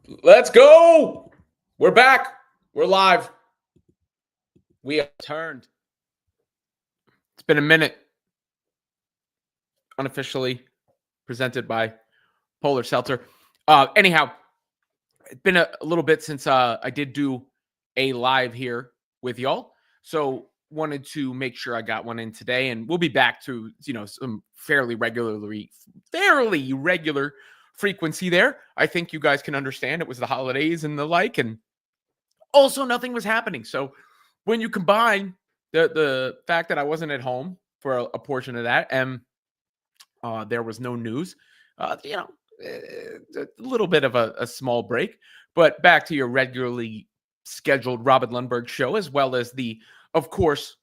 Let's go. We're back. We're live. We have turned. It's been a minute. Unofficially presented by Polar Seltzer. Anyhow, it's been a little bit since I did do a live here with y'all. So wanted to make sure I got one in today, and we'll be back to some fairly regular frequency there. I think you guys can understand it was the holidays and the like, and also nothing was happening. So when you combine the fact that I wasn't at home for a portion of that, and there was no news, a little bit of a small break, but back to your regularly scheduled Robin Lundberg show, as well as the, of course,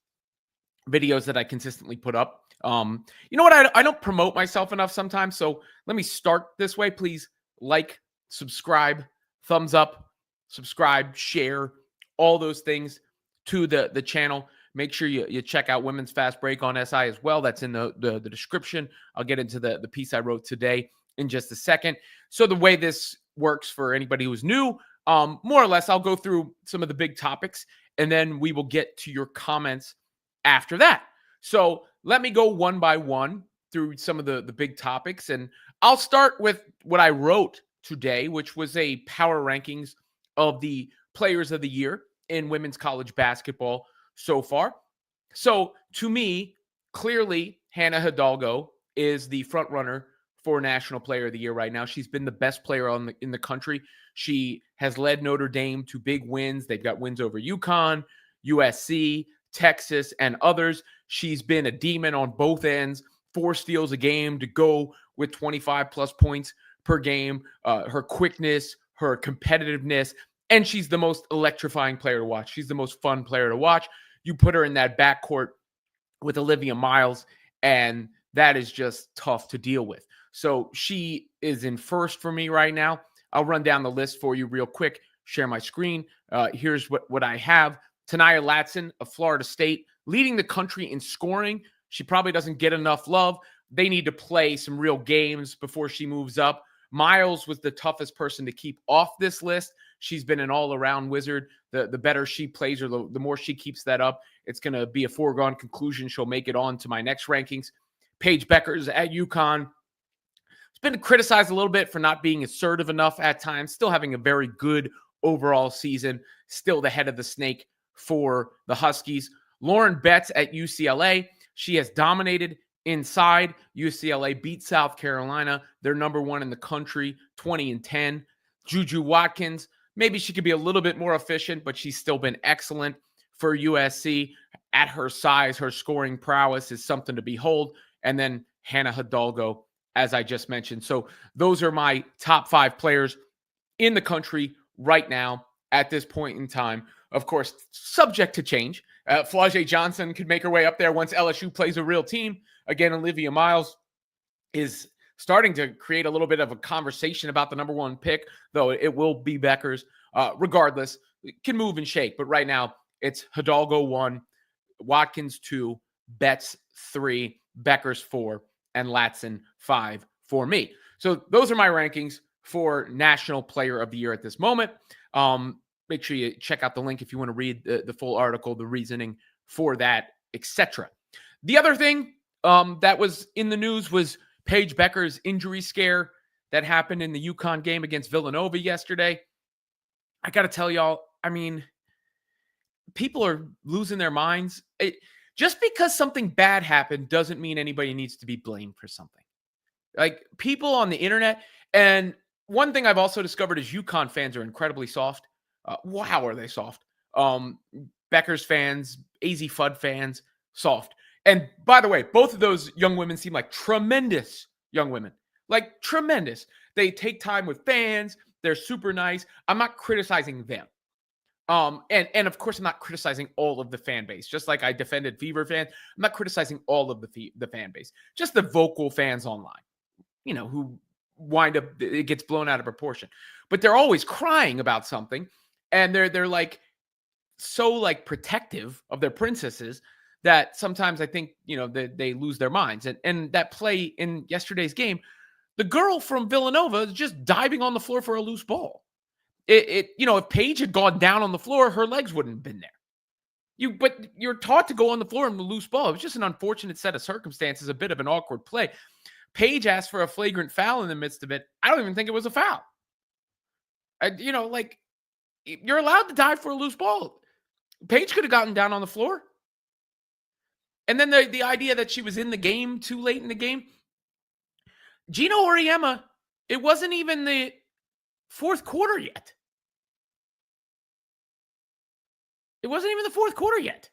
videos that I consistently put up. You know what? I don't promote myself enough sometimes. So let me start this way. Please like, subscribe, thumbs up, subscribe, share, all those things to the channel. Make sure you check out Women's Fast Break on SI as well. That's in the description. I'll get into the piece I wrote today in just a second. So the way this works for anybody who's new, more or less, I'll go through some of the big topics, and then we will get to your comments after that. So let me go one by one through some of the big topics, and I'll start with what I wrote today, which was a power rankings of the players of the year in women's college basketball so far. So to me, clearly, Hannah Hidalgo is the front runner for National Player of the Year right now. She's been the best player in the country. She has led Notre Dame to big wins. They've got wins over UConn, USC, Texas, and others. She's been a demon on both ends, 4 steals a game to go with 25 plus points per game. Her quickness, her competitiveness, and she's the most electrifying player to watch. She's the most fun player to watch. You put her in that backcourt with Olivia Miles, and that is just tough to deal with. So she is in first for me right now. I'll run down the list for you real quick, share my screen. Here's what I have. Taniyah Latson of Florida State, leading the country in scoring. She probably doesn't get enough love. They need to play some real games before she moves up. Miles was the toughest person to keep off this list. She's been an all-around wizard. The better she plays, or the more she keeps that up, it's going to be a foregone conclusion she'll make it on to my next rankings. Paige Bueckers at UConn. It's been criticized a little bit for not being assertive enough at times. Still having a very good overall season. Still the head of the snake for the Huskies. Lauren Betts at UCLA. She has dominated inside. UCLA beat South Carolina. They're number 1 in the country, 20-10. Juju Watkins. Maybe she could be a little bit more efficient, but she's still been excellent for USC. At her size, her scoring prowess is something to behold. And then Hannah Hidalgo, as I just mentioned. So those are my top 5 players in the country right now at this point in time. Of course, subject to change. Flau'jae Johnson could make her way up there once LSU plays a real team. Again, Olivia Miles is starting to create a little bit of a conversation about the number 1 pick, though it will be Bueckers. Regardless, it can move and shake. But right now, it's Hidalgo 1, Watkins 2, Betts 3, Bueckers 4, and Latson 5 for me. So those are my rankings for National Player of the Year at this moment. Make sure you check out the link if you want to read the full article, the reasoning for that, etc. The other thing that was in the news was Paige Bueckers' injury scare that happened in the UConn game against Villanova yesterday. I got to tell y'all, I mean, people are losing their minds. Just because something bad happened doesn't mean anybody needs to be blamed for something. Like, people on the internet, and one thing I've also discovered is UConn fans are incredibly soft. Wow, are they soft? Bueckers fans, AZ Fudd fans, soft. And by the way, both of those young women seem like tremendous young women. Like, tremendous. They take time with fans. They're super nice. I'm not criticizing them. And of course, I'm not criticizing all of the fan base. Just like I defended Fever fans, I'm not criticizing all of the fan base. Just the vocal fans online, who wind up, it gets blown out of proportion. But they're always crying about something, and they're like so like protective of their princesses that sometimes I think, they lose their minds. And that play in yesterday's game, the girl from Villanova is just diving on the floor for a loose ball. If Paige had gone down on the floor, her legs wouldn't have been there. But you're taught to go on the floor and loose ball. It was just an unfortunate set of circumstances, a bit of an awkward play. Paige asked for a flagrant foul in the midst of it. I don't even think it was a foul. You're allowed to dive for a loose ball. Paige could have gotten down on the floor. And then the idea that she was in the game too late in the game. Gino Auriemma, it wasn't even the fourth quarter yet. It wasn't even the fourth quarter yet.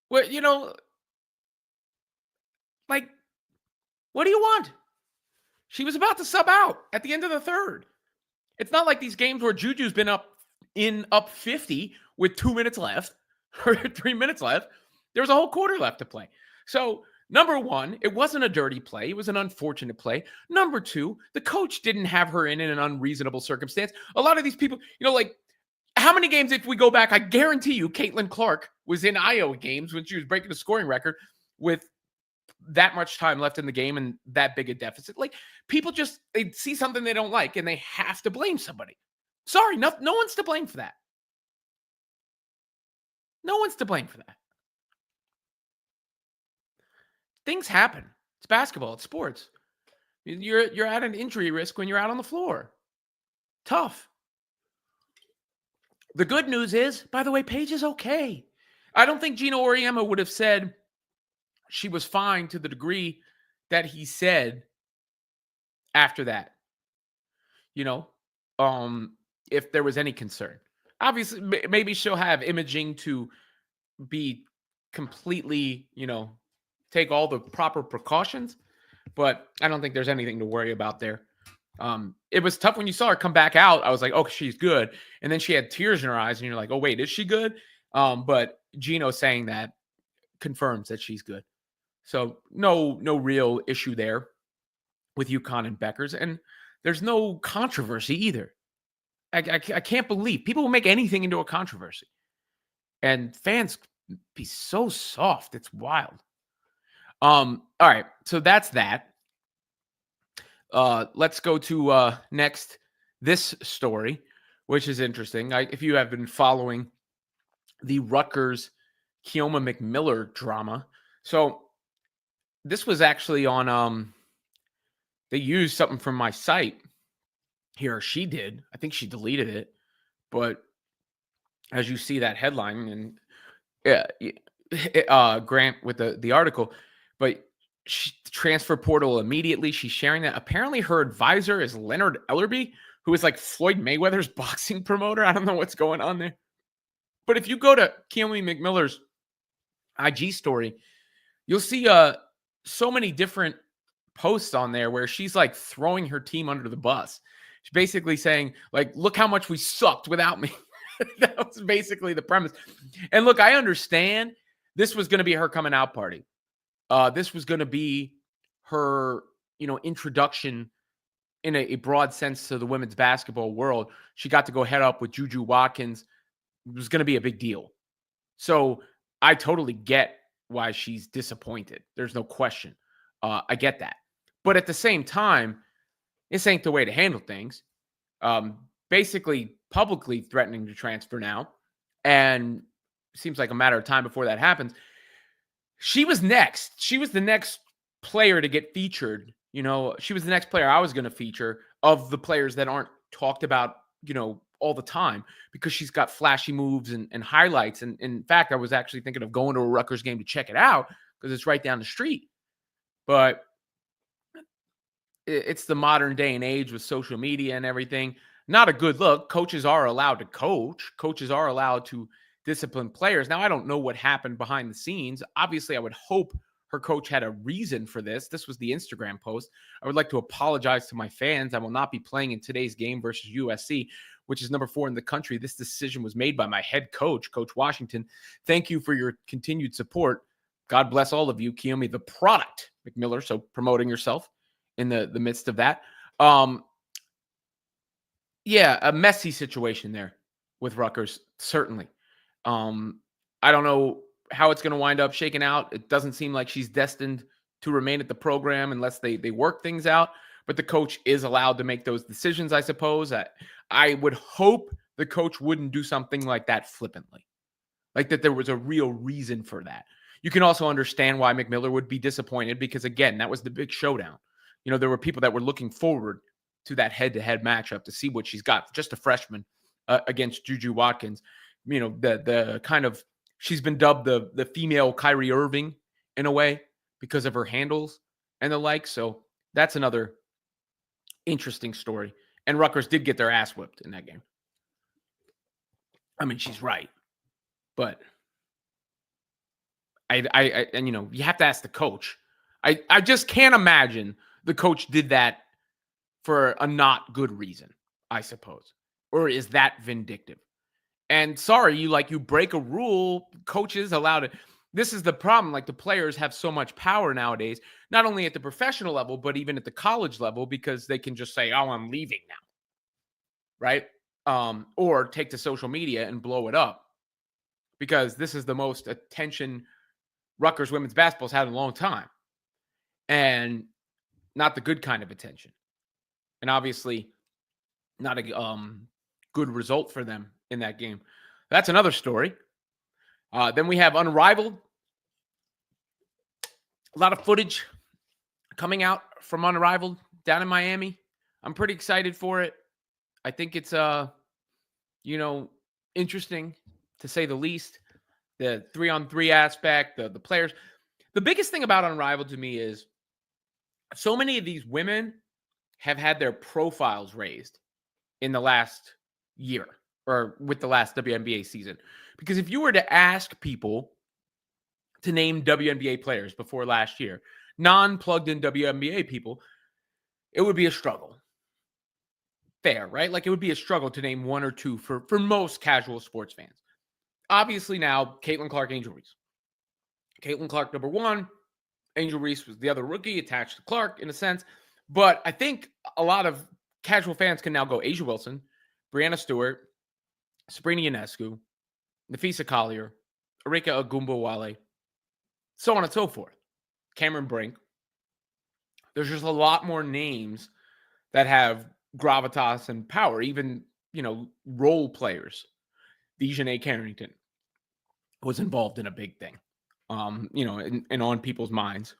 Well, what do you want? She was about to sub out at the end of the third. It's not like these games where Juju's been up 50 with 2 minutes left or 3 minutes left. There was a whole quarter left to play. So, number one, it wasn't a dirty play. It was an unfortunate play. Number two, the coach didn't have her in an unreasonable circumstance. A lot of these people, how many games, if we go back, I guarantee you Caitlin Clark was in Iowa games when she was breaking the scoring record with that much time left in the game and that big a deficit. People they see something they don't like and they have to blame somebody. Sorry, no one's to blame for that. No one's to blame for that. Things happen. It's basketball. It's sports. You're at an injury risk when you're out on the floor. Tough. The good news is, by the way, Paige is okay. I don't think Gino Auriemma would have said she was fine to the degree that he said after that. If there was any concern. Obviously, maybe she'll have imaging to be completely, take all the proper precautions, but I don't think there's anything to worry about there. It was tough when you saw her come back out. I was like, oh, she's good. And then she had tears in her eyes and you're like, oh, wait, is she good? But Gino saying that confirms that she's good. So no real issue there with UConn and Bueckers. And there's no controversy either. I can't believe people will make anything into a controversy. And fans be so soft. It's wild. All right. So that's that. Let's go to next this story, which is interesting. If you have been following the Rutgers Kiyomi McMiller drama. So this was actually on they used something from my site here. She did. I think she deleted it. But as you see that headline and Grant with the article, but she transfer portal immediately. She's sharing that. Apparently her advisor is Leonard Ellerby, who is like Floyd Mayweather's boxing promoter. I don't know what's going on there. But if you go to Kiyomi McMiller's IG story, you'll see so many different posts on there where she's like throwing her team under the bus. She's basically saying, look how much we sucked without me. That was basically the premise. And look, I understand this was going to be her coming out party. This was going to be her, introduction in a broad sense to the women's basketball world. She got to go head up with Juju Watkins. It was going to be a big deal. So I totally get why she's disappointed. There's no question. I get that. But at the same time, this ain't the way to handle things. Basically, publicly threatening to transfer now. And it seems like a matter of time before that happens. She was next. She was the next player to get featured. She was the next player I was going to feature of the players that aren't talked about, all the time, because she's got flashy moves and highlights. And in fact, I was actually thinking of going to a Rutgers game to check it out because it's right down the street. But it's the modern day and age with social media and everything. Not a good look. Coaches are allowed to coach. Coaches are allowed to discipline players. Now, I don't know what happened behind the scenes. Obviously, I would hope her coach had a reason for this. This was the Instagram post. I would like to apologize to my fans. I will not be playing in today's game versus USC, which is number 4 in the country. This decision was made by my head coach, Coach Washington. Thank you for your continued support. God bless all of you. Kiyomi, the product, McMiller. So promoting yourself in the midst of that. Yeah, a messy situation there with Rutgers, certainly. I don't know how it's going to wind up shaking out. It doesn't seem like she's destined to remain at the program unless they work things out. but the coach is allowed to make those decisions, I suppose. I would hope the coach wouldn't do something like that flippantly, like that there was a real reason for that. You can also understand why McMiller would be disappointed because, again, that was the big showdown. There were people that were looking forward to that head-to-head matchup to see what she's got. Just a freshman against Juju Watkins. The kind of, she's been dubbed the female Kyrie Irving in a way because of her handles and the like. So that's another interesting story. And Rutgers did get their ass whipped in that game. I mean, she's right, but and you have to ask the coach. I just can't imagine the coach did that for a not good reason, I suppose. Or is that vindictive? And sorry, you break a rule, coaches allowed it. This is the problem. Like, the players have so much power nowadays, not only at the professional level, but even at the college level, because they can just say, "Oh, I'm leaving now." Right? Or take to social media and blow it up, because this is the most attention Rutgers women's basketball's had in a long time, and not the good kind of attention. And obviously not a good result for them in that game. That's another story. Then we have Unrivaled. A lot of footage coming out from Unrivaled down in Miami. I'm pretty excited for it. I think it's interesting, to say the least. The 3-on-3 aspect, the players. The biggest thing about Unrivaled to me is so many of these women have had their profiles raised in the last year, or with the last WNBA season. Because if you were to ask people to name WNBA players before last year, non-plugged in WNBA people, it would be a struggle. Fair, right? Like, it would be a struggle to name one or two for most casual sports fans. Obviously now, Caitlin Clark, Angel Reese. Caitlin Clark, number one. Angel Reese was the other rookie attached to Clark in a sense. But I think a lot of casual fans can now go Asia Wilson, Brianna Stewart, Sabrina Ionescu, Nafisa Collier, Arika Agumbawale, so on and so forth. Cameron Brink. There's just a lot more names that have gravitas and power, even, role players. Dejanay Carrington was involved in a big thing, and on people's minds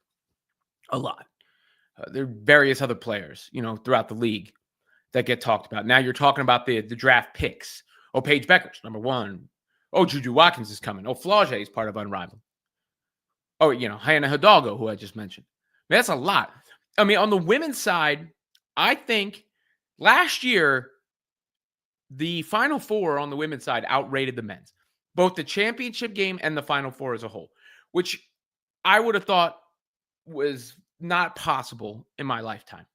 a lot. There are various other players, throughout the league that get talked about. Now you're talking about the draft picks. Oh, Paige Bueckers, number one. Oh, Juju Watkins is coming. Oh, Flaugier is part of Unrivaled. Oh, Hannah Hidalgo, who I just mentioned. I mean, that's a lot. I mean, on the women's side, I think last year, the Final Four on the women's side outrated the men's, both the championship game and the Final Four as a whole, which I would have thought was not possible in my lifetime.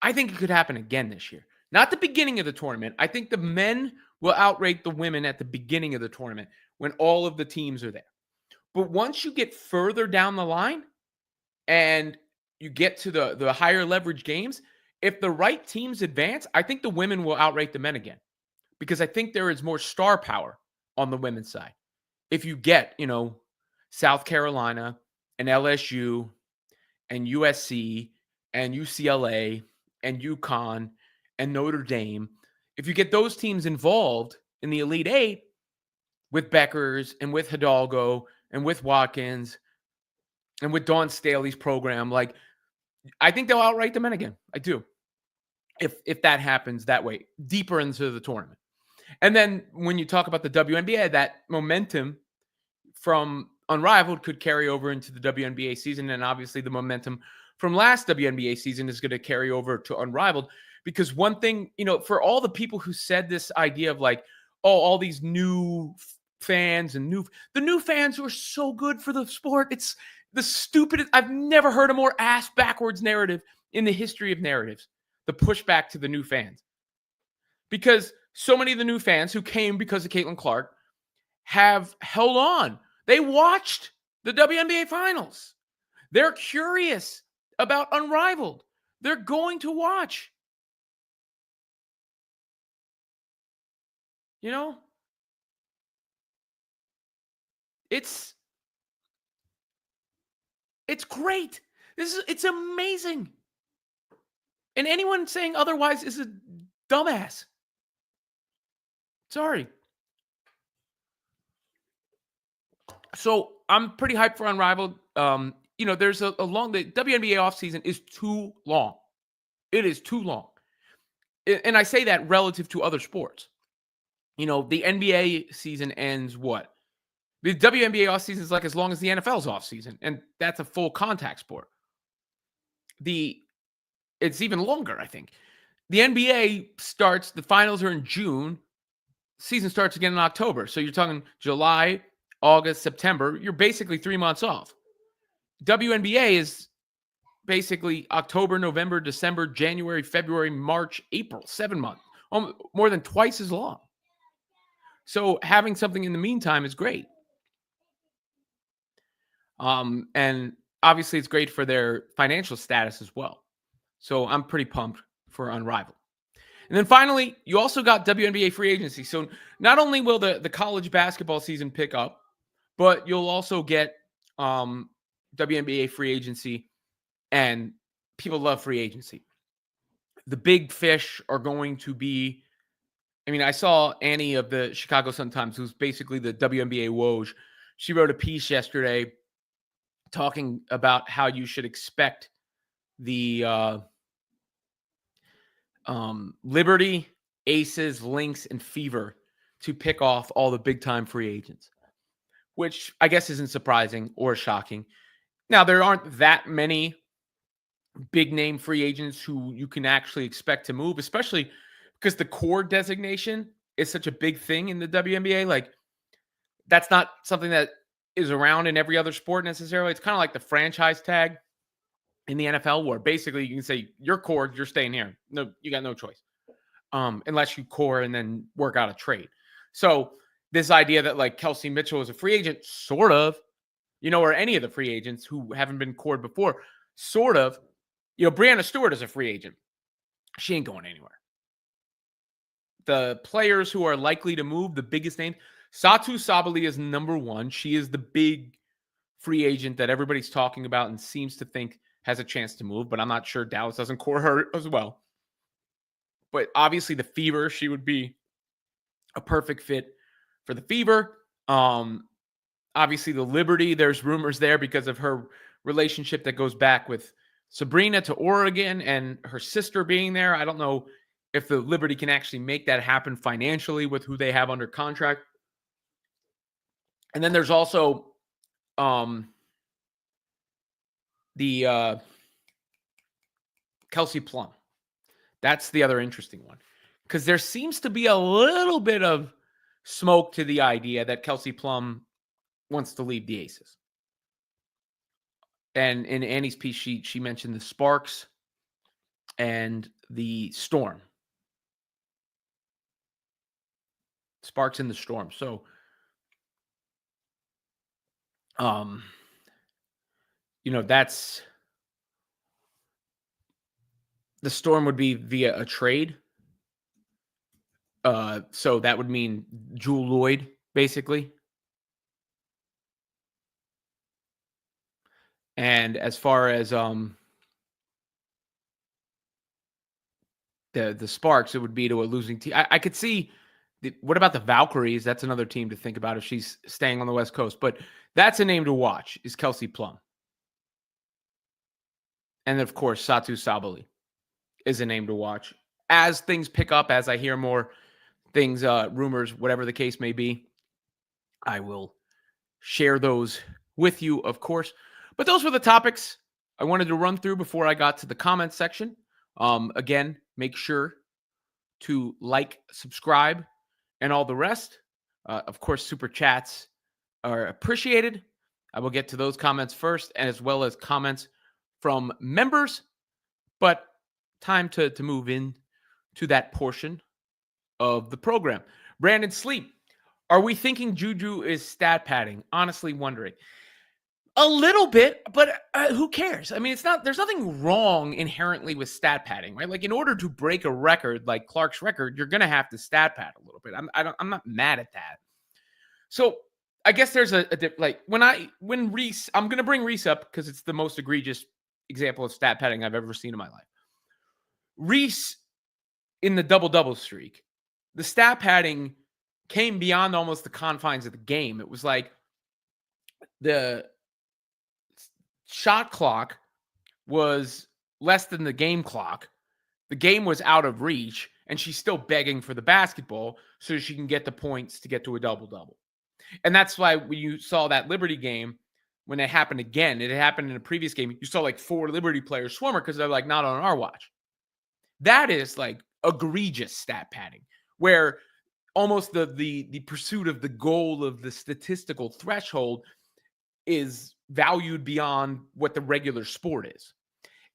I think it could happen again this year. Not the beginning of the tournament. I think the men will outrate the women at the beginning of the tournament when all of the teams are there. But once you get further down the line and you get to the higher leverage games, if the right teams advance, I think the women will outrate the men again, because I think there is more star power on the women's side. If you get, South Carolina and LSU and USC and UCLA and UConn and Notre Dame, if you get those teams involved in the Elite Eight with Bueckers and with Hidalgo and with Watkins and with Dawn Staley's program, like, I think they'll outright the men again. I do. If that happens that way, deeper into the tournament. And then when you talk about the WNBA, that momentum from Unrivaled could carry over into the WNBA season. And obviously the momentum from last WNBA season is going to carry over to Unrivaled. Because one thing, for all the people who said this idea of like, oh, all these new fans and the new fans who are so good for the sport. It's the stupidest. I've never heard a more ass backwards narrative in the history of narratives. The pushback to the new fans. Because so many of the new fans who came because of Caitlin Clark have held on. They watched the WNBA finals. They're curious about Unrivaled. They're going to watch. It's great. It's amazing. And anyone saying otherwise is a dumbass. Sorry. So I'm pretty hyped for Unrivaled. There's a long the WNBA offseason is too long. It is too long. And I say that relative to other sports. The NBA season ends what? The WNBA offseason is like as long as the NFL's offseason, and that's a full contact sport. It's even longer, I think. The NBA starts, the finals are in June, season starts again in October. So you're talking July, August, September. You're basically 3 months off. WNBA is basically October, November, December, January, February, March, April, 7 months, more than twice as long. So having something in the meantime is great. And obviously it's great for their financial status as well. So I'm pretty pumped for Unrivaled. And then finally, you also got WNBA free agency. So not only will the college basketball season pick up, but you'll also get WNBA free agency, and people love free agency. The big fish are going to be, I saw Annie of the Chicago Sun-Times, who's basically the WNBA Woj. She wrote a piece yesterday talking about how you should expect the Liberty, Aces, Lynx, and Fever to pick off all the big-time free agents, which I guess isn't surprising or shocking. Now, there aren't that many big-name free agents who you can actually expect to move, especially because the core designation is such a big thing in the WNBA. Like, that's not something that is around in every other sport necessarily. It's kind of like the franchise tag in the NFL, where basically you can say you're core, you're staying here. No, you got no choice, unless you core and then work out a trade. So this idea that like Kelsey Mitchell is a free agent, sort of, or any of the free agents who haven't been cored before, sort of. Brianna Stewart is a free agent. She ain't going anywhere. The players who are likely to move, the biggest name, Satu Sabali is number one. She is the big free agent that everybody's talking about and seems to think has a chance to move, but I'm not sure Dallas doesn't core her as well. But obviously the Fever, she would be a perfect fit for the Fever. Obviously the Liberty, there's rumors there because of her relationship that goes back with Sabrina to Oregon and her sister being there. I don't know if the Liberty can actually make that happen financially with who they have under contract. And then there's also the Kelsey Plum. That's the other interesting one, because there seems to be a little bit of smoke to the idea that Kelsey Plum wants to leave the Aces. And in Annie's piece, she mentioned the Sparks and the Storm. Sparks and the Storm. So, that's the Storm would be via a trade. So that would mean Jewel Lloyd, basically. And as far as the Sparks, it would be to a losing team. I could see. What about the Valkyries? That's another team to think about if she's staying on the West Coast. But that's a name to watch, is Kelsey Plum. And of course, Satu Sabali is a name to watch. As things pick up, as I hear more things, rumors, whatever the case may be, I will share those with you, of course. But those were the topics I wanted to run through before I got to the comments section. Again, make sure to like, subscribe, and all the rest. Of course, super chats are appreciated. I will get to those comments first, and as well as comments from members. But time to move in to that portion of the program. Brandon Sleep, are we thinking Juju is stat padding? Honestly wondering. A little bit, but who cares? There's nothing wrong inherently with stat padding, right? Like, in order to break a record like Clark's record, you're going to have to stat pad a little bit. I'm not mad at that. So I guess there's when Reese, I'm going to bring Reese up because it's the most egregious example of stat padding I've ever seen in my life. Reese in the double-double streak, the stat padding came beyond almost the confines of the game. It was like the shot clock was less than the game clock. The game was out of reach, and she's still begging for the basketball so she can get the points to get to a double-double. And that's why when you saw that Liberty game, when it happened again, it happened in a previous game, you saw like 4 Liberty players swimmer because they're like, not on our watch. That is like egregious stat padding, where almost the pursuit of the goal of the statistical threshold is valued beyond what the regular sport is.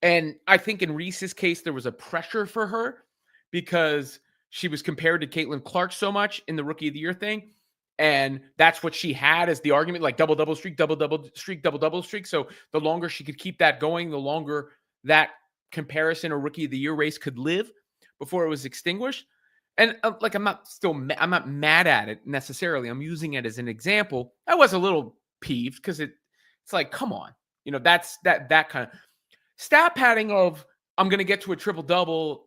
And I think in Reese's case, there was a pressure for her because she was compared to Caitlin Clark so much in the Rookie of the Year thing. And that's what she had as the argument, like double-double streak, double-double streak, double-double streak. So the longer she could keep that going, the longer that comparison or Rookie of the Year race could live before it was extinguished. And like, I'm not mad at it necessarily. I'm using it as an example. I was a little peeved because it's like, come on, that's that kind of stat padding of I'm going to get to a triple-double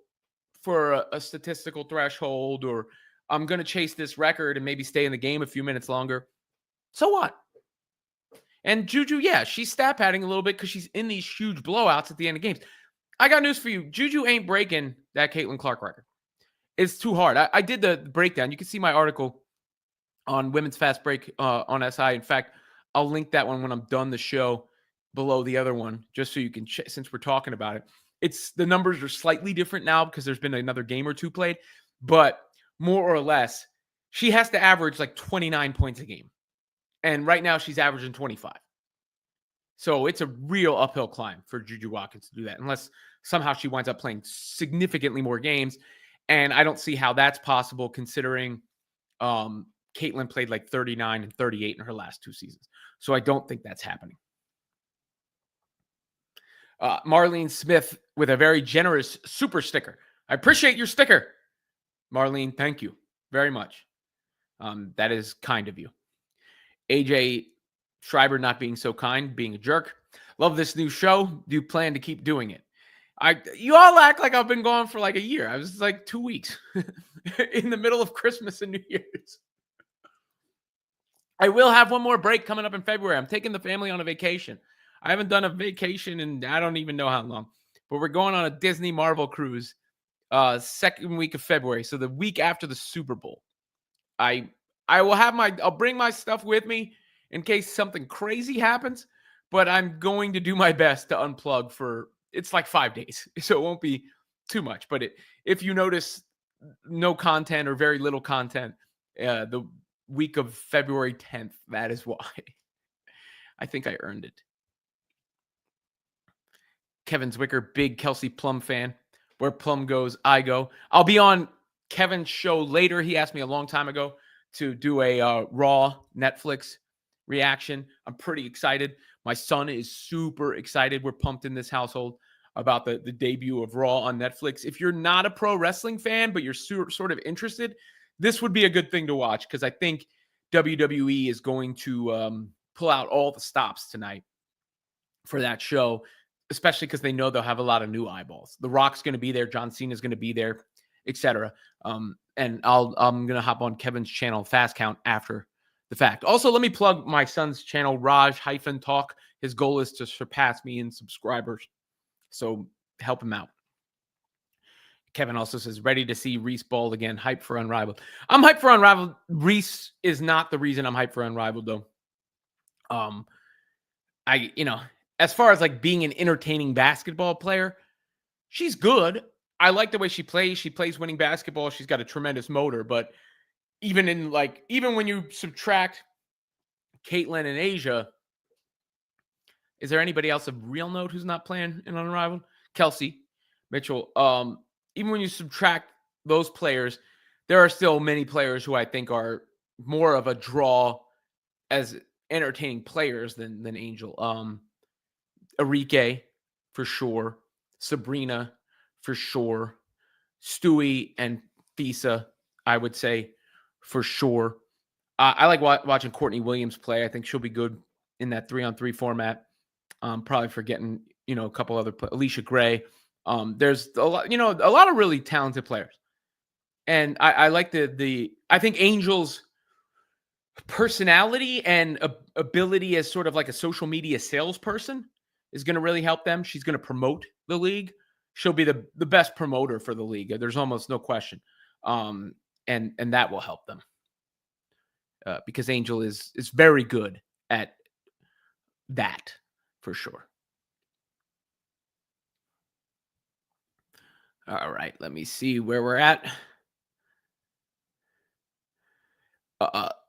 for a statistical threshold, or I'm going to chase this record and maybe stay in the game a few minutes longer. So what? And Juju, yeah, she's stat padding a little bit because she's in these huge blowouts at the end of games. I got news for you. Juju ain't breaking that Caitlin Clark record. It's too hard. I did the breakdown. You can see my article on Women's Fast Break on SI. In fact, I'll link that one when I'm done the show below the other one, just so you can check, since we're talking about it. The numbers are slightly different now because there's been another game or two played, but more or less, she has to average like 29 points a game. And right now she's averaging 25. So it's a real uphill climb for Juju Watkins to do that, unless somehow she winds up playing significantly more games. And I don't see how that's possible considering Caitlin played like 39 and 38 in her last 2 seasons. So I don't think that's happening. Marlene Smith with a very generous super sticker. I appreciate your sticker, Marlene. Thank you very much. That is kind of you. AJ Schreiber not being so kind, being a jerk. Love this new show. Do you plan to keep doing it? You all act like I've been gone for like a year. I was like 2 weeks in the middle of Christmas and New Year's. I will have one more break coming up in February. I'm taking the family on a vacation. I haven't done a vacation in I don't even know how long, but we're going on a Disney Marvel cruise second week of February. So the week after the Super Bowl. I'll bring my stuff with me in case something crazy happens, but I'm going to do my best to unplug it's like 5 days. So it won't be too much, but if you notice no content or very little content, the week of February 10th, that is why. I think I earned it. Kevin Zwicker, big Kelsey Plum fan. Where Plum goes, I go. I'll be on Kevin's show later. He asked me a long time ago to do a Raw Netflix reaction. I'm pretty excited. My son is super excited. We're pumped in this household about the debut of Raw on Netflix. If you're not a pro wrestling fan, but you're sort of interested, this would be a good thing to watch because I think WWE is going to pull out all the stops tonight for that show, especially because they know they'll have a lot of new eyeballs. The Rock's going to be there. John Cena's going to be there, etc. And I'm going to hop on Kevin's channel, Fast Count, after the fact. Also, let me plug my son's channel, Raj-Talk. His goal is to surpass me in subscribers. So help him out. Kevin also says, ready to see Reese bald again. Hype for Unrivaled. I'm hyped for Unrivaled. Reese is not the reason I'm hyped for Unrivaled, though. As far as like being an entertaining basketball player, she's good. I like the way she plays. She plays winning basketball. She's got a tremendous motor. But even when you subtract Caitlin and Asia, is there anybody else of real note who's not playing in Unrivaled? Kelsey Mitchell. Even when you subtract those players, there are still many players who I think are more of a draw as entertaining players than Angel. Arike, for sure. Sabrina, for sure. Stewie and Fisa, I would say, for sure. I like watching Courtney Williams play. I think she'll be good in that 3-on-3 format. Probably forgetting, a couple other Alicia Gray. There's a lot, a lot of really talented players. And I like I think Angel's personality and ability as sort of like a social media salesperson is going to really help them. She's going to promote the league. She'll be the best promoter for the league. There's almost no question. And that will help them. Because Angel is very good at that for sure. All right, let me see where we're at.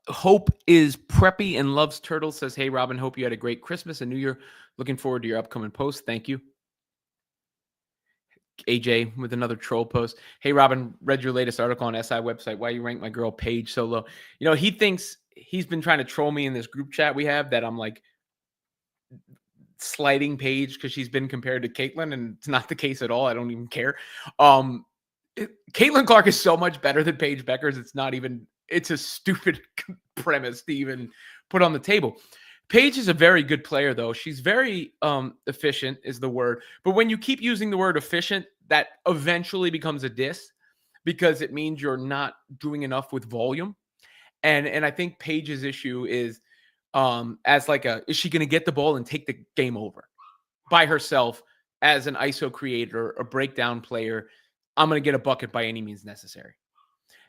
Hope is preppy and loves turtles. Says, "Hey Robin, hope you had a great Christmas and New Year. Looking forward to your upcoming post. Thank you." AJ with another troll post. "Hey Robin, read your latest article on SI website. Why you rank my girl Paige so low?" He thinks he's been trying to troll me in this group chat we have that I'm like slighting Paige because she's been compared to Caitlin, and it's not the case at all. I don't even care. Caitlin Clark is so much better than Paige Bueckers. It's a stupid premise to even put on the table. Paige is a very good player, though. She's very efficient is the word. But when you keep using the word efficient, that eventually becomes a diss because it means you're not doing enough with volume. And I think Paige's issue is is she going to get the ball and take the game over by herself as an ISO creator, a breakdown player? I'm going to get a bucket by any means necessary.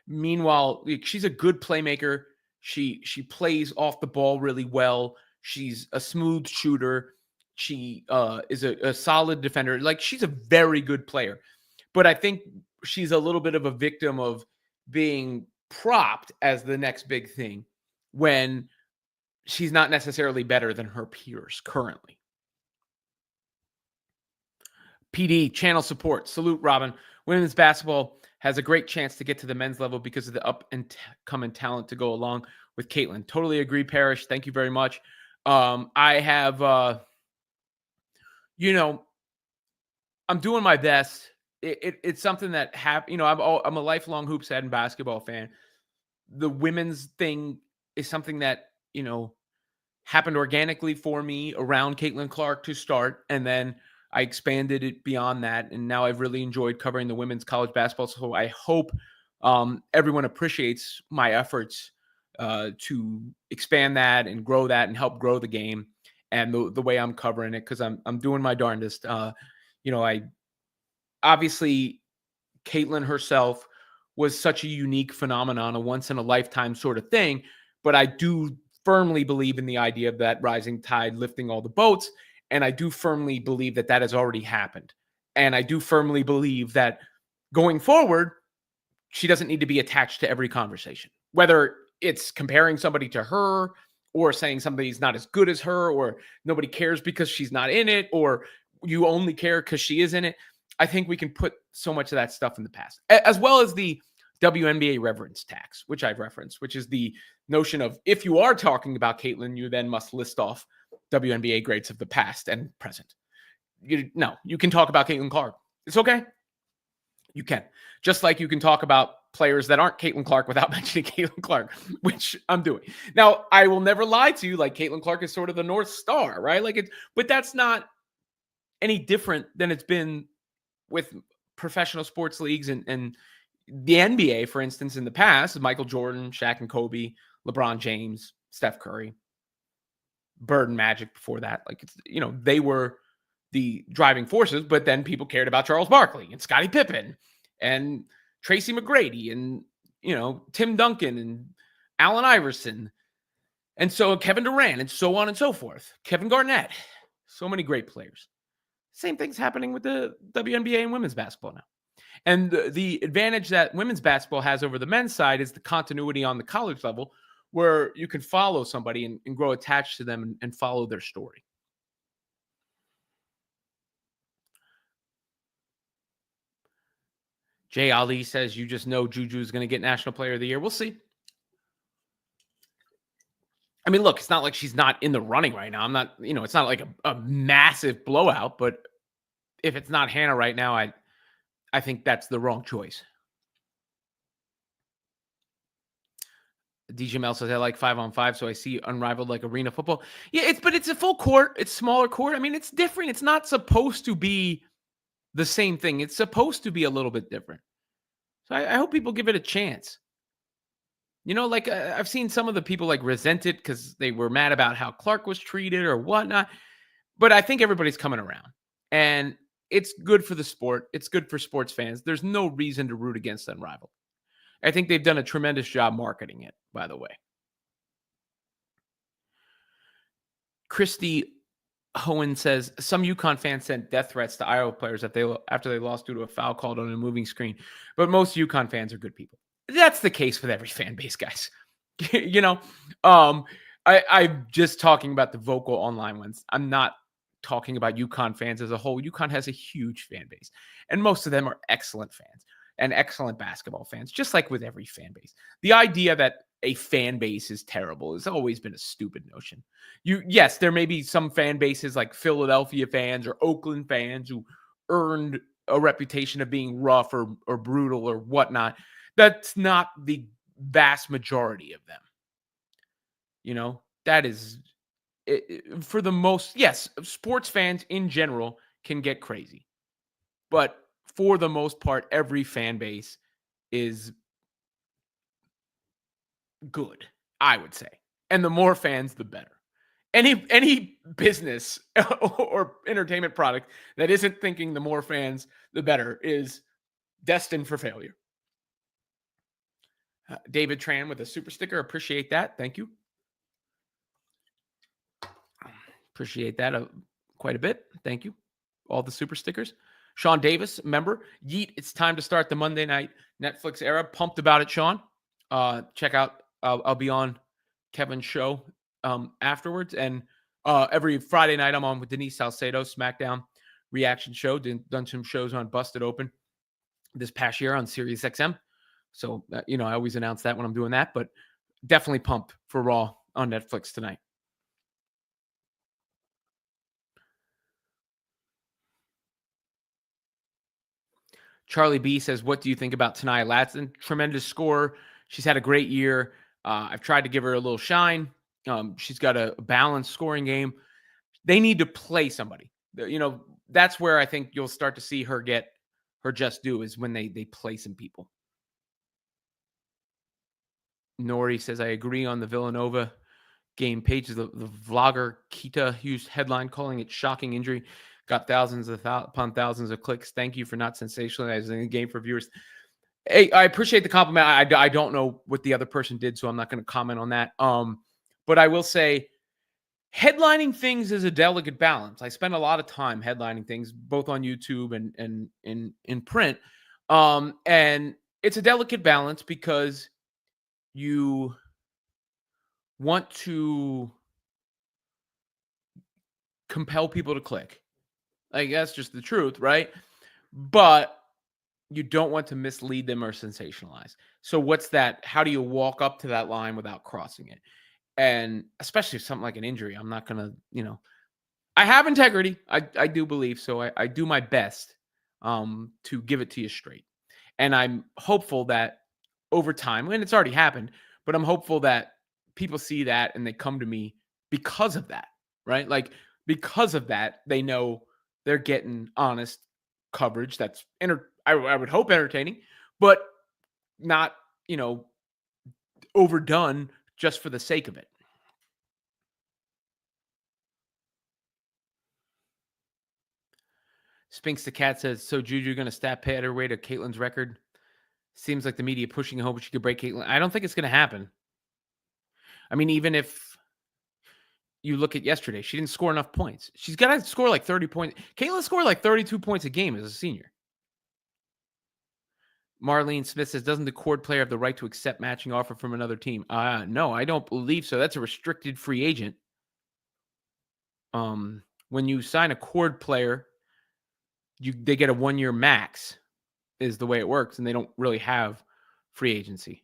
Meanwhile, she's a good playmaker. She plays off the ball really well. She's a smooth shooter. She is a solid defender. Like, she's a very good player. But I think she's a little bit of a victim of being propped as the next big thing when she's not necessarily better than her peers currently. PD, channel support. Salute, Robin. Women's basketball has a great chance to get to the men's level because of the up and coming talent to go along with Caitlin. Totally agree, Parrish. Thank you very much. I have, I'm doing my best. It's something that I'm a lifelong hoops head and basketball fan. The women's thing is something that, happened organically for me around Caitlin Clark to start. And then I expanded it beyond that. And now I've really enjoyed covering the women's college basketball. So I hope everyone appreciates my efforts to expand that and grow that and help grow the game and the way I'm covering it, because I'm doing my darndest. I obviously Caitlin herself was such a unique phenomenon, a once in a lifetime sort of thing. But I do firmly believe in the idea of that rising tide lifting all the boats. And I do firmly believe that has already happened. And I do firmly believe that going forward, she doesn't need to be attached to every conversation, whether it's comparing somebody to her or saying somebody's not as good as her or nobody cares because she's not in it or you only care because she is in it. I think we can put so much of that stuff in the past, as well as the WNBA reverence tax, which I've referenced, which is the notion of if you are talking about Caitlin, you then must list off WNBA greats of the past and present. You can talk about Caitlin Clark. It's okay. You can. Just like you can talk about players that aren't Caitlin Clark without mentioning Caitlin Clark, which I'm doing. Now, I will never lie to you. Like, Caitlin Clark is sort of the North Star, right? But that's not any different than it's been with professional sports leagues and the NBA, for instance, in the past, Michael Jordan, Shaq and Kobe, LeBron James, Steph Curry, Bird and Magic before that. They were the driving forces, but then people cared about Charles Barkley and Scottie Pippen and Tracy McGrady and, Tim Duncan and Allen Iverson. And so Kevin Durant and so on and so forth. Kevin Garnett. So many great players. Same thing's happening with the WNBA and women's basketball now. And the advantage that women's basketball has over the men's side is the continuity on the college level, where you can follow somebody and grow attached to them and follow their story. Jay Ali says, you just know Juju is going to get National Player of the Year. We'll see. I mean, look, it's not like she's not in the running right now. I'm not, it's not like a massive blowout, but if it's not Hannah right now, I think that's the wrong choice. DJ Mel says, I like 5-on-5, so I see Unrivaled like arena football. Yeah, but it's a full court. It's smaller court. I mean, it's different. It's not supposed to be the same thing. It's supposed to be a little bit different. So I hope people give it a chance. Like I've seen some of the people like resent it because they were mad about how Clark was treated or whatnot. But I think everybody's coming around. And it's good for the sport. It's good for sports fans. There's no reason to root against Unrivaled. I think they've done a tremendous job marketing it, by the way. Christy Hohen says, some UConn fans sent death threats to Iowa players after they lost due to a foul called on a moving screen. But most UConn fans are good people. That's the case with every fan base, guys. I'm just talking about the vocal online ones. I'm not talking about UConn fans as a whole. UConn has a huge fan base, and most of them are excellent fans and excellent basketball fans, just like with every fan base. The idea that a fan base is terrible has always been a stupid notion. Yes, there may be some fan bases like Philadelphia fans or Oakland fans who earned a reputation of being rough or brutal or whatnot. That's not the vast majority of them. That is for the most, yes, sports fans in general can get crazy. But for the most part, every fan base is good, I would say. And the more fans, the better. Any business or entertainment product that isn't thinking the more fans, the better is destined for failure. David Tran with a super sticker. Appreciate that. Thank you. Appreciate that quite a bit. Thank you. All the super stickers. Sean Davis, member. Yeet, it's time to start the Monday night Netflix era. Pumped about it, Sean. Check out, I'll be on Kevin's show afterwards. And every Friday night, I'm on with Denise Salcedo, SmackDown reaction show. Done some shows on Busted Open this past year on Sirius XM. So, I always announce that when I'm doing that. But definitely pumped for Raw on Netflix tonight. Charlie B says, what do you think about Tanaya Latson? Tremendous scorer. She's had a great year. I've tried to give her a little shine. She's got a balanced scoring game. They need to play somebody. That's where I think you'll start to see her get her just due is when they play some people. Nori says, I agree on the Villanova game. Paige, the vlogger Kita Hughes headline calling it shocking injury. Got thousands upon thousands of clicks. Thank you for not sensationalizing the game for viewers. Hey, I appreciate the compliment. I don't know what the other person did, so I'm not going to comment on that. But I will say headlining things is a delicate balance. I spend a lot of time headlining things, both on YouTube and in print. And it's a delicate balance because you want to compel people to click. Like, that's just the truth, right? But you don't want to mislead them or sensationalize. So what's that? How do you walk up to that line without crossing it? And especially if something like an injury, I'm not going to, I have integrity. I do believe so. I do my best to give it to you straight. And I'm hopeful that over time, and it's already happened, but I'm hopeful that people see that and they come to me because of that, right? Like, because of that, they know they're getting honest coverage that's I would hope entertaining, but not, overdone just for the sake of it. Spinks the Cat says, so Juju going to stat pad her way to Caitlin's record? Seems like the media pushing hope she could break Caitlin. I don't think it's going to happen. I mean, even if you look at yesterday, she didn't score enough points. She's got to score like 30 points. Caitlin scored like 32 points a game as a senior. Marlene Smith says, doesn't the Cord player have the right to accept matching offer from another team? No, I don't believe so. That's a restricted free agent. When you sign a Cord player, they get a 1-year max is the way it works, and they don't really have free agency.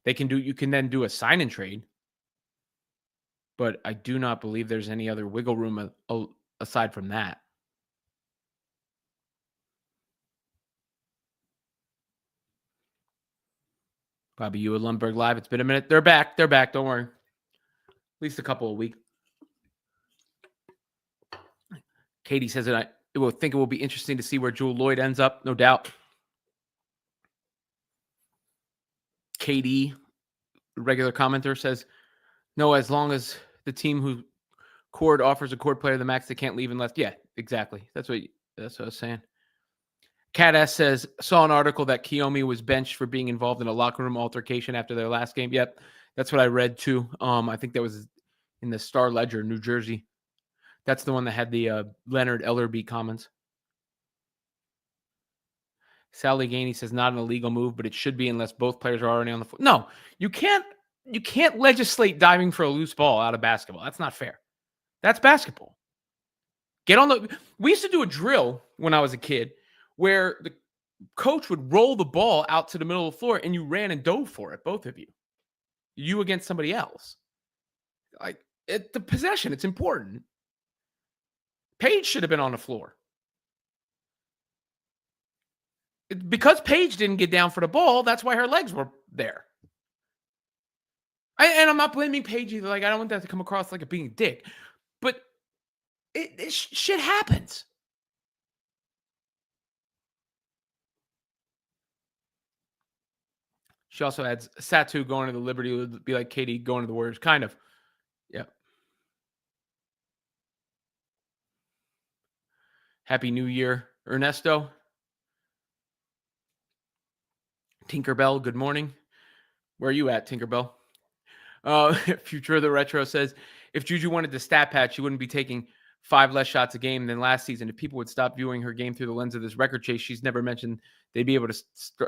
You can then do a sign and trade, but I do not believe there's any other wiggle room aside from that. Bobby, you at Lundberg Live. It's been a minute. They're back. Don't worry. At least a couple of weeks. Katie says that it will be interesting to see where Jewel Lloyd ends up, no doubt. KD, regular commenter, says, no, as long as the team who Cord offers a Cord player the max, they can't leave unless. Yeah, exactly. That's what I was saying. Cat S says, saw an article that Kiyomi was benched for being involved in a locker room altercation after their last game. Yep, that's what I read too. I think that was in the Star Ledger, New Jersey. That's the one that had the Leonard Ellerby comments. Sally Gainey says, not an illegal move, but it should be unless both players are already on the floor. No, you can't legislate diving for a loose ball out of basketball. That's not fair. That's basketball. We used to do a drill when I was a kid where the coach would roll the ball out to the middle of the floor and you ran and dove for it, both of you. You against somebody else. Like, the possession, it's important. Paige should have been on the floor. Because Paige didn't get down for the ball, that's why her legs were there. And I'm not blaming Paige either. Like, I don't want that to come across like a being a dick. But shit happens. She also adds, Satu going to the Liberty would be like Katie going to the Warriors. Kind of. Yeah. Happy New Year, Ernesto. Tinkerbell, good morning. Where are you at, Tinkerbell? Future of the Retro says, if Juju wanted to stat patch, she wouldn't be taking 5 less shots a game than last season. If people would stop viewing her game through the lens of this record chase, she's never mentioned they'd be able to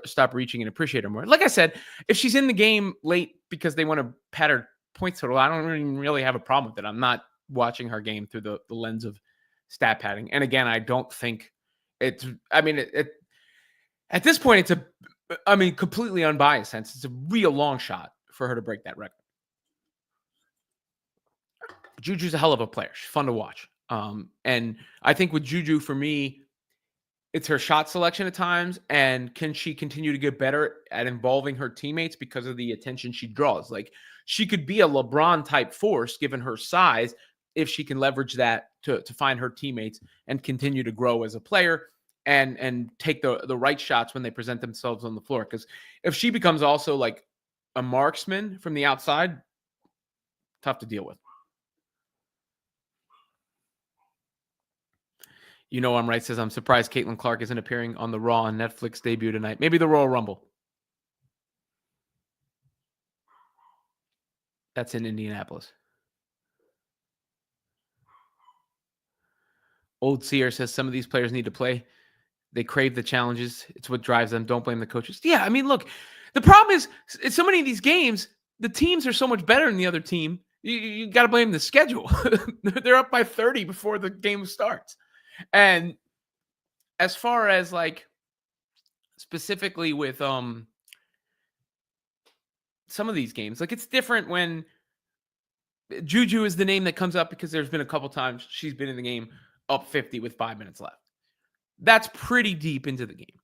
stop reaching and appreciate her more. Like I said, if she's in the game late because they want to pad her points total, I don't even really have a problem with it. I'm not watching her game through the lens of stat padding. And again, I don't think at this point, it's completely unbiased sense. It's a real long shot for her to break that record. Juju's a hell of a player. She's fun to watch. And I think with Juju, for me, it's her shot selection at times. And can she continue to get better at involving her teammates because of the attention she draws? Like, she could be a LeBron type force given her size if she can leverage that to find her teammates and continue to grow as a player and take the right shots when they present themselves on the floor. Because if she becomes also like a marksman from the outside, tough to deal with. You know I'm right, says, I'm surprised Caitlin Clark isn't appearing on the Raw on Netflix debut tonight. Maybe the Royal Rumble. That's in Indianapolis. Old Seer says some of these players need to play. They crave the challenges. It's what drives them. Don't blame the coaches. Yeah, I mean, look, the problem is in so many of these games, the teams are so much better than the other team. You got to blame the schedule. They're up by 30 before the game starts. And as far as like specifically with some of these games, like it's different when Juju is the name that comes up because there's been a couple times she's been in the game up 50 with 5 minutes left. That's pretty deep into the game.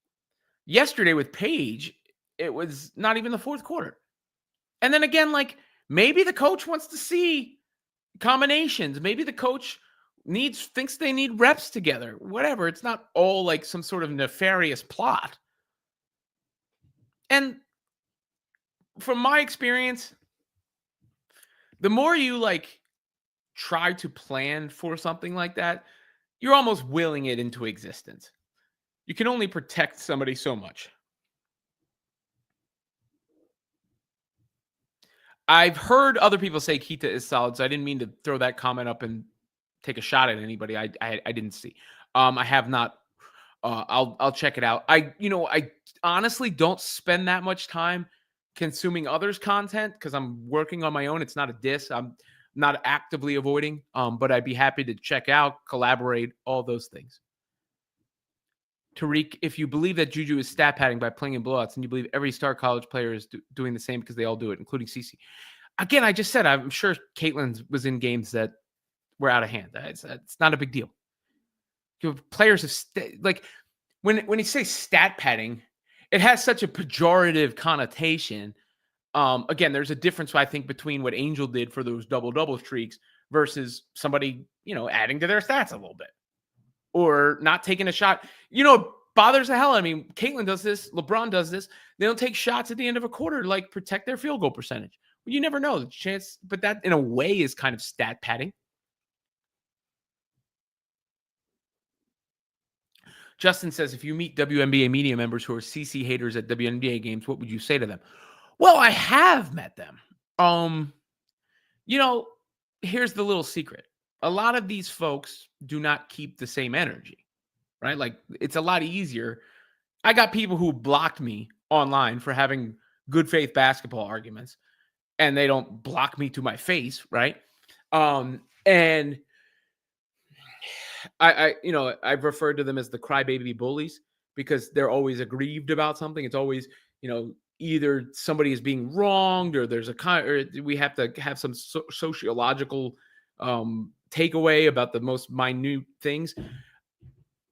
Yesterday with Paige, it was not even the fourth quarter. And then again, like maybe the coach wants to see combinations. Maybe the coach thinks they need reps together. Whatever. It's not all like some sort of nefarious plot. And from my experience, the more you like try to plan for something like that, you're almost willing it into existence. You can only protect somebody so much. I've heard other people say Kita is solid, so I didn't mean to throw that comment up and take a shot at anybody. I didn't see. I have not. I'll check it out. I honestly don't spend that much time consuming others' content because I'm working on my own. It's not a diss. I'm not actively avoiding, but I'd be happy to check out, collaborate, all those things. Tariq, if you believe that Juju is stat padding by playing in blowouts, and you believe every star college player is doing the same because they all do it, including CC. Again, I just said I'm sure Caitlin was in games that were out of hand. It's not a big deal. Players have like when you say stat padding, it has such a pejorative connotation. Again, there's a difference, I think, between what Angel did for those double-double streaks versus somebody, adding to their stats a little bit. or not taking a shot. You know, it bothers the hell. I mean, Caitlin does this. LeBron does this. They don't take shots at the end of a quarter to like protect their field goal percentage. Well, you never know the chance, but that in a way is kind of stat padding. Justin says, if you meet WNBA media members who are CC haters at WNBA games, what would you say to them? Well, I have met them. You know, here's the little secret. A lot of these folks do not keep the same energy, right? Like, it's a lot easier. I got people who blocked me online for having good faith basketball arguments, and they don't block me to my face, right? And I've referred to them as the crybaby bullies because they're always aggrieved about something. It's always, either somebody is being wronged or there's or we have to have some sociological takeaway about the most minute things.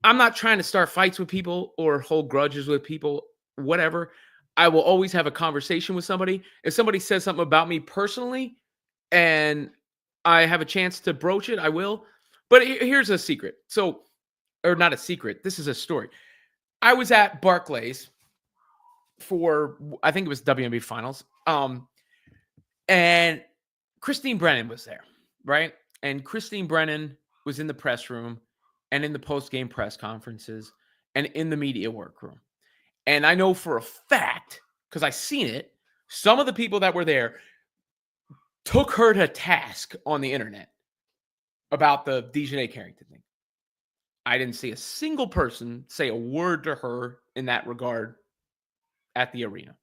I'm not trying to start fights with people or hold grudges with people, whatever. I will always have a conversation with somebody. If somebody says something about me personally and I have a chance to broach it, I will. But here's a secret. Or not a secret. This is a story. I was at Barclays for, I think it was WNBA Finals. And Christine Brennan was there, right? And Christine Brennan was in the press room and in the post-game press conferences and in the media workroom. And I know for a fact, because I seen it, some of the people that were there took her to task on the internet about the Dejanay Carrington thing. I didn't see a single person say a word to her in that regard at the arena.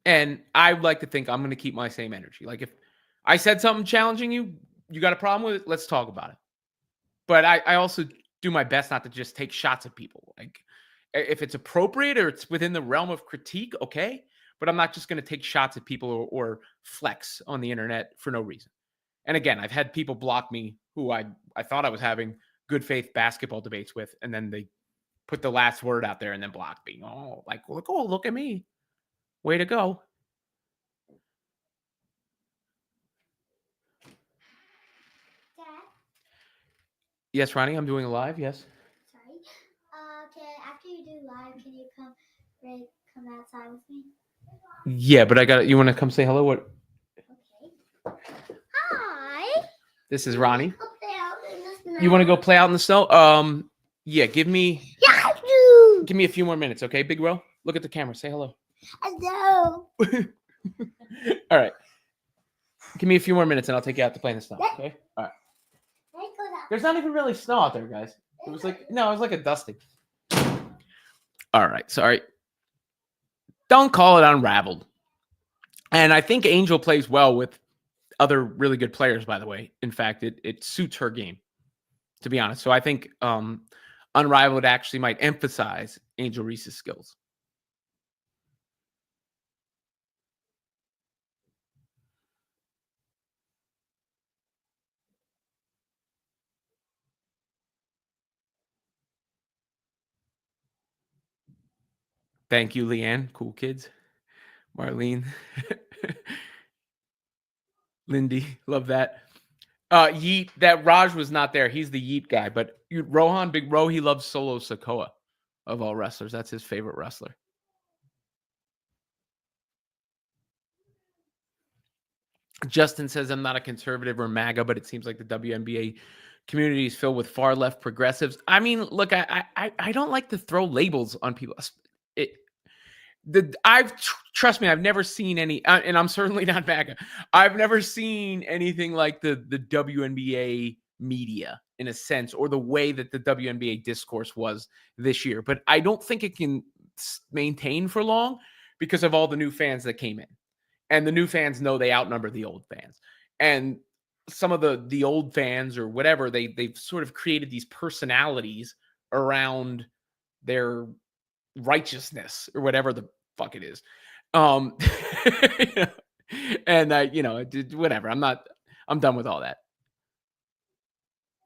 And I would like to think I'm going to keep my same energy. Like, if I said something challenging you got a problem with it, let's talk about it. But I also do my best not to just take shots at people. Like, if it's appropriate or it's within the realm of critique, okay. But I'm not just going to take shots at people or flex on the internet for no reason. And again, I've had people block me who I thought I was having good faith basketball debates with, and then they put the last word out there and then blocked me. Oh, like, look at me. Way to go. Dad? Yes, Ronnie, I'm doing a live. Yes. Sorry. After you do live, can you come outside with me? Yeah, but you want to come say hello? What? Okay. Hi. This is Ronnie. Go play out in the snow. You want to go play out in the snow? Yeah, give me a few more minutes, okay? Big Ro, look at the camera. Say hello. Hello. All right. Give me a few more minutes and I'll take you out to play in the snow, okay? All right. There's not even really snow out there, guys. It was like a dusting. All right, sorry. Don't call it unraveled. And I think Angel plays well with other really good players, by the way. In fact, it suits her game, to be honest. So I think Unrivaled actually might emphasize Angel Reese's skills. Thank you, Leanne. Cool kids. Marlene. Lindy. Love that. Yeet. That Raj was not there. He's the Yeet guy. But Rohan, Big Ro, he loves Solo Sikoa of all wrestlers. That's his favorite wrestler. Justin says, I'm not a conservative or MAGA, but it seems like the WNBA community is filled with far left progressives. I mean, look, I don't like to throw labels on people. Trust me, I've never seen any, and I'm certainly not MAGA. I've never seen anything like the WNBA media in a sense, or the way that the WNBA discourse was this year. But I don't think it can maintain for long because of all the new fans that came in. And the new fans know they outnumber the old fans. And some of the old fans or whatever, they've sort of created these personalities around their righteousness or whatever the fuck it is. And whatever. I'm done with all that.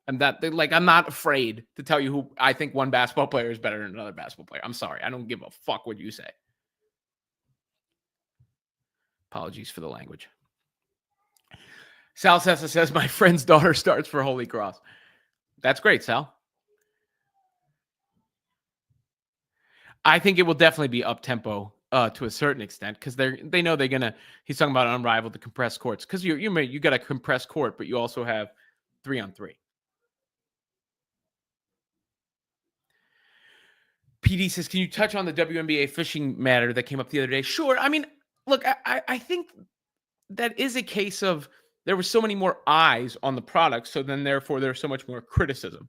I'm not afraid to tell you who I think one basketball player is better than another basketball player. I'm sorry. I don't give a fuck what you say. Apologies for the language. Sal Sessa says my friend's daughter starts for Holy Cross. That's great, Sal. I think it will definitely be up tempo to a certain extent because they know they're gonna. He's talking about Unrivaled, the compressed courts, because you got a compressed court, but you also have 3-on-3. PD says, can you touch on the WNBA fishing matter that came up the other day? Sure. I mean, look, I think that is a case of there were so many more eyes on the product, so then therefore there's so much more criticism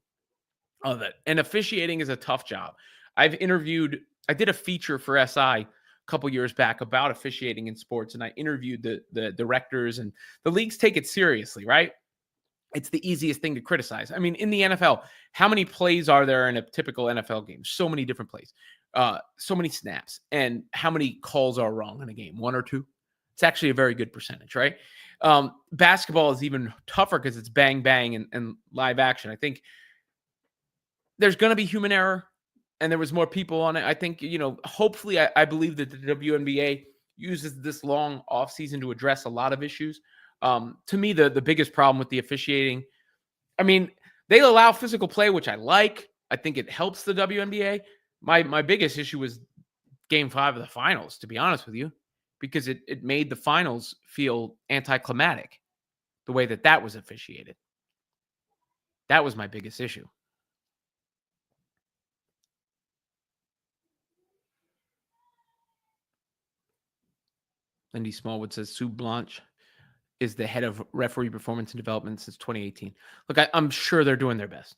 of it. And officiating is a tough job. I did a feature for SI a couple years back about officiating in sports, and I interviewed the directors, and the leagues take it seriously, right? It's the easiest thing to criticize. I mean, in the NFL, how many plays are there in a typical NFL game? So many different plays, so many snaps, and how many calls are wrong in a game? 1 or 2? It's actually a very good percentage, right? Basketball is even tougher because it's bang, bang, and live action. I think there's going to be human error, and there was more people on it. I think, hopefully, I believe that the WNBA uses this long offseason to address a lot of issues. To me, the biggest problem with the officiating, I mean, they allow physical play, which I like. I think it helps the WNBA. My biggest issue was Game 5 of the finals, to be honest with you, because it made the finals feel anticlimactic, the way that was officiated. That was my biggest issue. Lindy Smallwood says Sue Blanche is the head of referee performance and development since 2018. Look, I'm sure they're doing their best.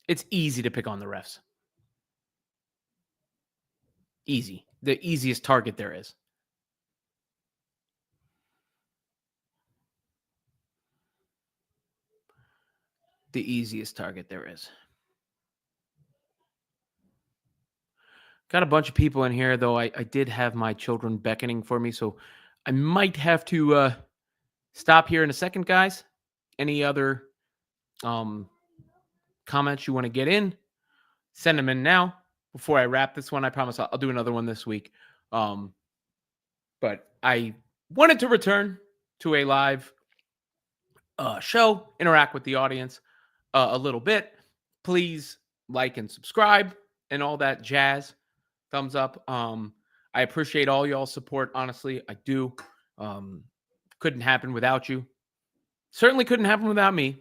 It's easy to pick on the refs. Easy. The easiest target there is. The easiest target there is. Got a bunch of people in here, though. I did have my children beckoning for me, so I might have to stop here in a second, guys. Any other comments you want to get in? Send them in now before I wrap this one. I promise I'll do another one this week. But I wanted to return to a live show, interact with the audience a little bit. Please like and subscribe and all that jazz. Thumbs up. I appreciate all y'all's support. Honestly, I do. Couldn't happen without you. Certainly couldn't happen without me,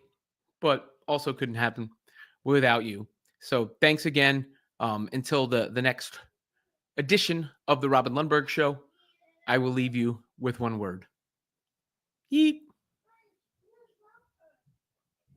but also couldn't happen without you. So thanks again. Until the next edition of the Robin Lundberg Show, I will leave you with one word. Yeet.